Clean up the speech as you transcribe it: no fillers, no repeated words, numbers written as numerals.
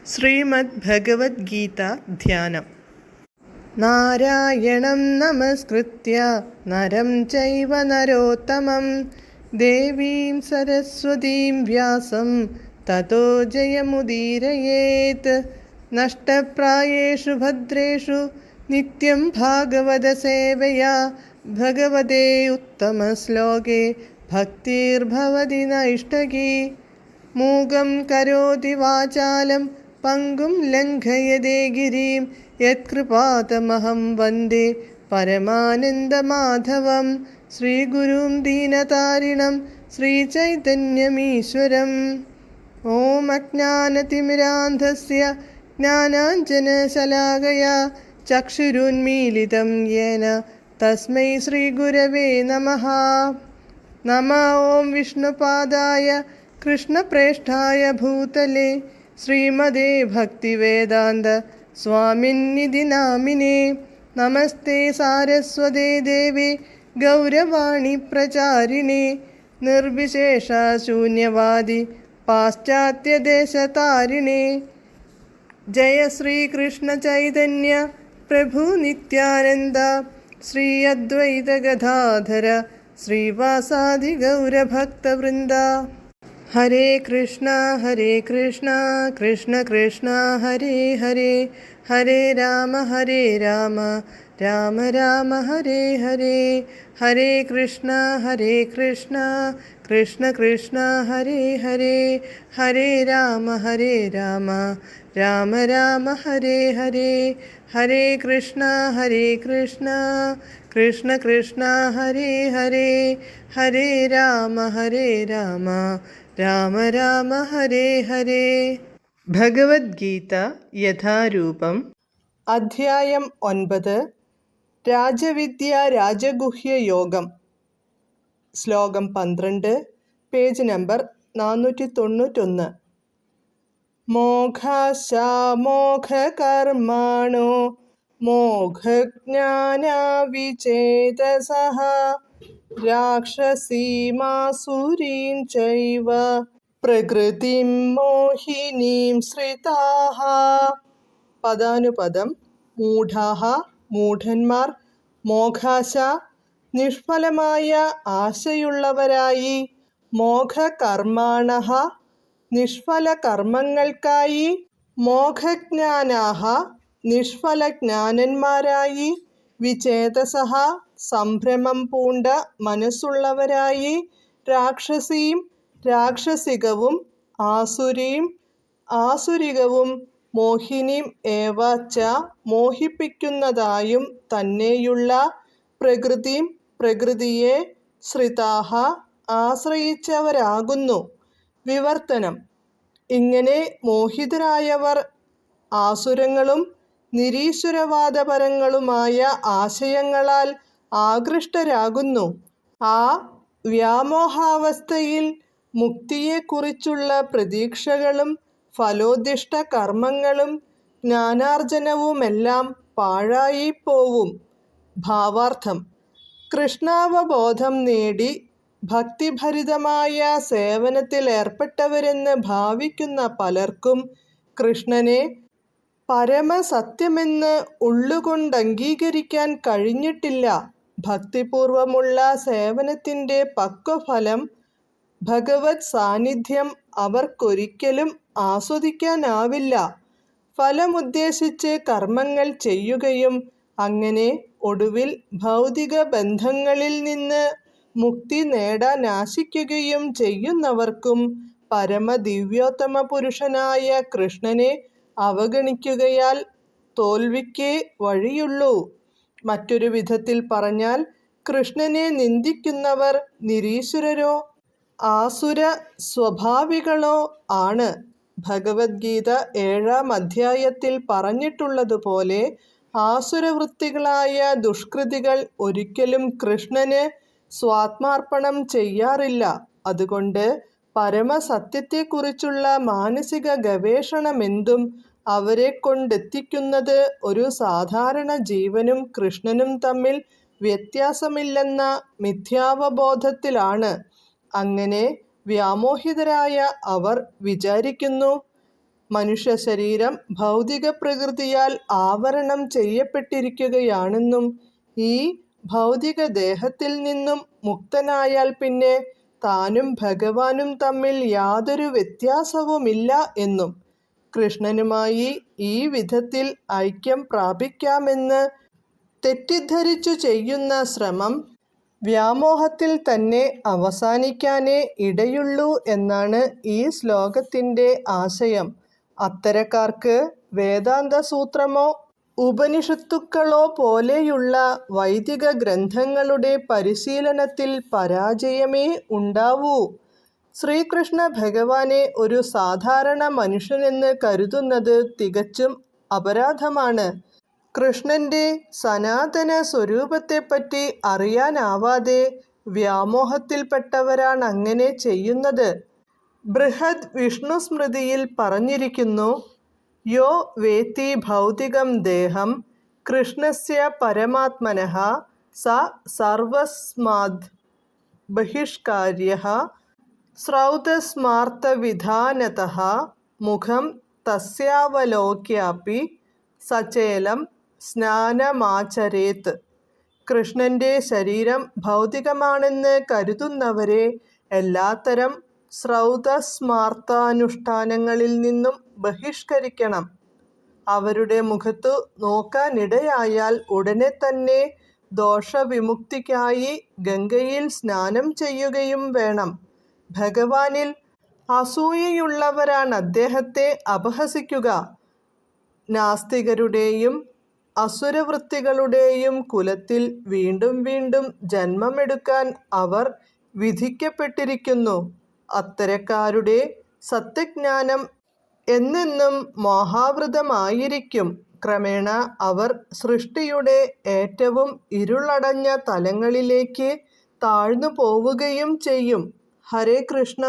ശ്രീമദ് ഭഗവത്ഗീത ധ്യാനം. നാരായണം നമസ്കൃത്യ നരം ചൈവ നരോത്തമം ദേവീം സരസ്വതീം വ്യാസം തതോ ജയമുദീരയേത്. നഷ്ടപ്രായേഷു ഭദ്രേഷു നിത്യം ഭാഗവത സേവയാ ഭഗവതേ ഉത്തമശ്ലോകേ ഭക്തിർഭവതി നൈഷ്ടകീ. മൂകം കരോതി വാചാലം പങ്കും ലംഘയതേ ഗിരിം യത്കൃപാതമഹം വന്ദേ പരമാനന്ദമാധവം. ശ്രീഗുരും ദീനതാരിണം ശ്രീചൈതന്യമീശ്വരം. ഓം അജ്ഞാനതിമിരാന്ധസ്യ ജ്ഞാനാഞ്ജനശലാകയാ ചക്ഷുരുന്മീലിതം യേന തസ്മൈ ശ്രീഗുരവേ നമഃ. നമഃ ഓം വിഷ്ണുപാദായ കൃഷ്ണപ്രേഷ്ഠായ ഭൂതലേ ശ്രീമതേ ഭക്തിവേദാന്ത സ്വാമിന്നിധി നാമിനേ. നമസ്തേ സാരസ്വതേ ദേവേ ഗൗരവാണി പ്രചാരിണേ നിർവിശേഷ ശൂന്യവാദി പാശ്ചാത്യദേശതാരിണേ. ജയ ശ്രീകൃഷ്ണ ചൈതന്യ പ്രഭു നിത്യാനന്ദ ശ്രീ അദ്വൈത ഗദാധര ശ്രീവാസാദി ഗൗരഭക്തവൃന്ദ. ഹരേ കൃഷ്ണ കൃഷ്ണ കൃഷ്ണ ഹരേ ഹരേ, ഹരേ രാമ രാമ രാമ ഹരേ ഹരേ. ഹരേ കൃഷ്ണ കൃഷ്ണ കൃഷ്ണ ഹരേ ഹരേ, ഹരേ രാമ രാമ രാമ ഹരേ ഹരേ. ഹരേ കൃഷ്ണ കൃഷ്ണ ഹരേ ഹരേ, ഹരേ രാമ രാമ ഹരേ ഹരേ. ഭഗവത്ഗീത യഥാരൂപം. അധ്യായം 9. രാജവിദ്യ രാജഗുഹ്യ യോഗം. ശ്ലോകം 12, പേജ് നമ്പർ 491. മോഘശാമോഘകർമാണോ മോഘജ്ഞാനാവിചേതസഃ രാക്ഷസീമാസുരീം ചൈവ പ്രകൃതിം മോഹിനീം ശ്രിതാഃ. പദാനുപദം. മൂഢാഃ മൂഢന്മാർ, മോഘാശ നിഷ്ഫലമായ ആശയുള്ളവരായി, മോഘകർമാണഃ നിഷ്ഫല കർമ്മങ്ങൾക്കായി, മോഘജ്ഞാനാഃ നിഷ്ഫലജ്ഞാനന്മാരായി, വിചേതസഃ സംഭ്രമം പൂണ്ട മനസ്സുള്ളവരായി, രാക്ഷസീം രാക്ഷസികവും, ആസുരീം ആസുരികവും, മോഹിനീം ഏവ ച മോഹിപ്പിക്കുന്നതായും തന്നെയുള്ള, പ്രകൃതിം പ്രകൃതിയെ, ശ്രിതാഃ ആശ്രയിച്ചവരാകുന്നു. വിവർത്തനം. ഇങ്ങനെ മോഹിതരായവർ ആസുരങ്ങളും നിരീശ്വരവാദപരങ്ങളുമായ ആശയങ്ങളാൽ ആകൃഷ്ടരാകുന്നു. ആ വ്യാമോഹാവസ്ഥയിൽ മുക്തിയെക്കുറിച്ചുള്ള പ്രതീക്ഷകളും ഫലോദ്ദിഷ്ട കർമ്മങ്ങളും ജ്ഞാനാർജനവുമെല്ലാം പാഴായിപ്പോവും. ഭാവാർത്ഥം. കൃഷ്ണാവബോധം നേടി ഭക്തിഭരിതമായ സേവനത്തിലേർപ്പെട്ടവരെന്ന് ഭാവിക്കുന്ന പലർക്കും കൃഷ്ണനെ പരമസത്യമെന്ന് ഉള്ളുകൊണ്ടംഗീകരിക്കാൻ കഴിഞ്ഞിട്ടില്ല. ഭക്തിപൂർവമുള്ള സേവനത്തിൻ്റെ പക്വഫലം, ഭഗവത് സാന്നിധ്യം അവർക്കൊരിക്കലും ആസ്വദിക്കാനാവില്ല. ഫലമുദ്ദേശിച്ച് കർമ്മങ്ങൾ ചെയ്യുകയും അങ്ങനെ ഒടുവിൽ ഭൗതിക ബന്ധങ്ങളിൽ നിന്ന് മുക്തി നേടാനാശിക്കുകയും ചെയ്യുന്നവർക്കും പരമദിവ്യോത്തമ പുരുഷനായ കൃഷ്ണനെ അവഗണിക്കുകയാൽ തോൽവിക്കേ വഴിയുള്ളൂ. മറ്റൊരു വിധത്തിൽ പറഞ്ഞാൽ, കൃഷ്ണനെ നിന്ദിക്കുന്നവർ നിരീശ്വരരോ ആസുര സ്വഭാവികളോ ആണ്. ഭഗവത്ഗീത 7-ാം അധ്യായത്തിൽ പറഞ്ഞിട്ടുള്ളതുപോലെ ആസുരവൃത്തികളായ ദുഷ്കൃതികൾ ഒരിക്കലും കൃഷ്ണന് സ്വാത്മാർപ്പണം ചെയ്യാറില്ല. അതുകൊണ്ട് പരമസത്യത്തെക്കുറിച്ചുള്ള മാനസിക ഗവേഷണമെന്തും അവരെ കൊണ്ടെത്തിക്കുന്നത് ഒരു സാധാരണ ജീവനും കൃഷ്ണനും തമ്മിൽ വ്യത്യാസമില്ലെന്ന മിഥ്യാവബോധത്തിലാണ്. അങ്ങനെ വ്യാമോഹിതരായ അവർ വിചാരിക്കുന്നു, മനുഷ്യ ശരീരം ഭൗതിക പ്രകൃതിയാൽ ആവരണം ചെയ്യപ്പെട്ടിരിക്കുകയാണെന്നും ഈ ഭൗതിക ദേഹത്തിൽ നിന്നും മുക്തനായാൽ പിന്നെ താനും ഭഗവാനും തമ്മിൽ യാതൊരു വ്യത്യാസവുമില്ല എന്നും കൃഷ്ണനുമായി ഈ വിധത്തിൽ ഐക്യം പ്രാപിക്കാമെന്ന് തെറ്റിദ്ധരിച്ചു ചെയ്യുന്ന ശ്രമം വ്യാമോഹത്തിൽ തന്നെ അവസാനിക്കാനേ ഇടയുള്ളൂ എന്നാണ് ഈ ശ്ലോകത്തിൻ്റെ ആശയം. അത്തരക്കാർക്ക് വേദാന്ത സൂത്രമോ ഉപനിഷത്തുക്കളോ പോലെയുള്ള വൈദിക ഗ്രന്ഥങ്ങളുടെ പരിശീലനത്തിൽ പരാജയമേ ഉണ്ടാവൂ. ശ്രീകൃഷ്ണ ഭഗവാനെ ഒരു സാധാരണ മനുഷ്യനെന്ന് കരുതുന്നത് തികച്ചും അപരാധമാണ്. കൃഷ്ണന്റെ സനാതന സ്വരൂപത്തെപ്പറ്റി അറിയാനാവാതെ വ്യാമോഹത്തിൽപ്പെട്ടവരാണങ്ങനെ ചെയ്യുന്നത്. ബൃഹദ് വിഷ്ണുസ്മൃതിയിൽ പറഞ്ഞിരിക്കുന്നു, യോ വേത്തി ഭൗതികം ദേഹം കൃഷ്ണസ്യ പരമാത്മനഃ സ സർവസ്മാദ് ബഹിഷ്കാര്യഃ ശ്രൗതസ്മാർത്തവിധാനതഃ മുഖം തസ്യാവലോക്യാപി സചേലം സ്നാനമാചരേത്. കൃഷ്ണന്റെ ശരീരം ഭൗതികമാണെന്ന് കരുതുന്നവരെ എല്ലാത്തരം ശ്രൗതസ്മാർത്താനുഷ്ഠാനങ്ങളിൽ നിന്നും ബഹിഷ്കരിക്കണം. അവരുടെ മുഖത്തു നോക്കാനിടയായാൽ ഉടനെ തന്നെ ദോഷവിമുക്തിക്കായി ഗംഗയിൽ സ്നാനം ചെയ്യുകയും വേണം. ഭഗവാനിൽ അസൂയയുള്ളവരാണ് അദ്ദേഹത്തെ അപഹസിക്കുക. നാസ്തികരുടെയും അസുരവൃത്തികളുടെയും കുലത്തിൽ വീണ്ടും വീണ്ടും ജന്മമെടുക്കാൻ അവർ വിധിക്കപ്പെട്ടിരിക്കുന്നു. അത്തരക്കാരുടെ സത്യജ്ഞാനം എന്നെന്നും മോഹാവൃതമായിരിക്കും. ക്രമേണ അവർ സൃഷ്ടിയുടെ ഏറ്റവും ഇരുളടഞ്ഞ തലങ്ങളിലേക്ക് താഴ്ന്നു പോവുകയും ചെയ്യും. ഹരേ കൃഷ്ണ.